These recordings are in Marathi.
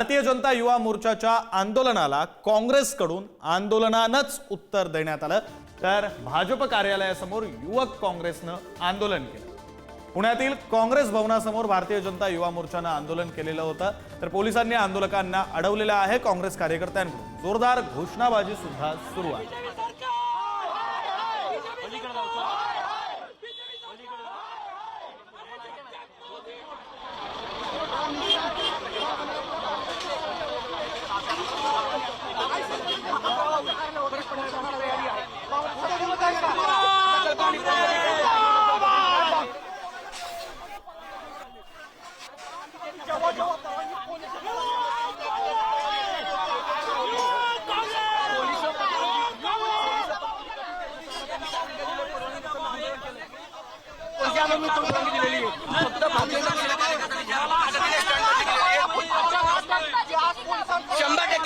भारतीय जनता युवा मोर्चाच्या आंदोलनाला काँग्रेसकडून आंदोलनानंच उत्तर देण्यात आलं, तर भाजप कार्यालयासमोर युवक काँग्रेसनं आंदोलन केलं। पुण्यातील काँग्रेस भवनासमोर भारतीय जनता युवा मोर्चानं आंदोलन केलेलं होतं, तर पोलिसांनी आंदोलकांना अडवलेलं आहे। काँग्रेस कार्यकर्त्यांकडून जोरदार घोषणाबाजी सुद्धा सुरू आहे।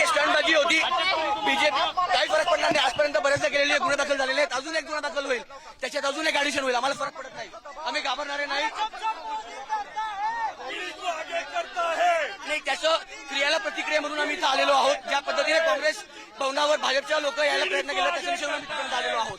स्टंटबाजी होती। बीजेपी काही फरक पडला नाही। आजपर्यंत बरेचदा गेलेले गुन्हे दाखल झालेले आहेत, अजून एक गुन्हा दाखल होईल, त्याच्यात अजून एक ऍडिशन होईल। आम्हाला फरक पडत नाही, आम्ही घाबरणारे नाही। त्याचं क्रियाला प्रतिक्रिया म्हणून आम्ही इथं आलेलो आहोत। ज्या पद्धतीने काँग्रेस भवनावर भाजपच्या लोक यायला प्रयत्न केला त्याच्या विषयी आम्ही आलेलो आहोत।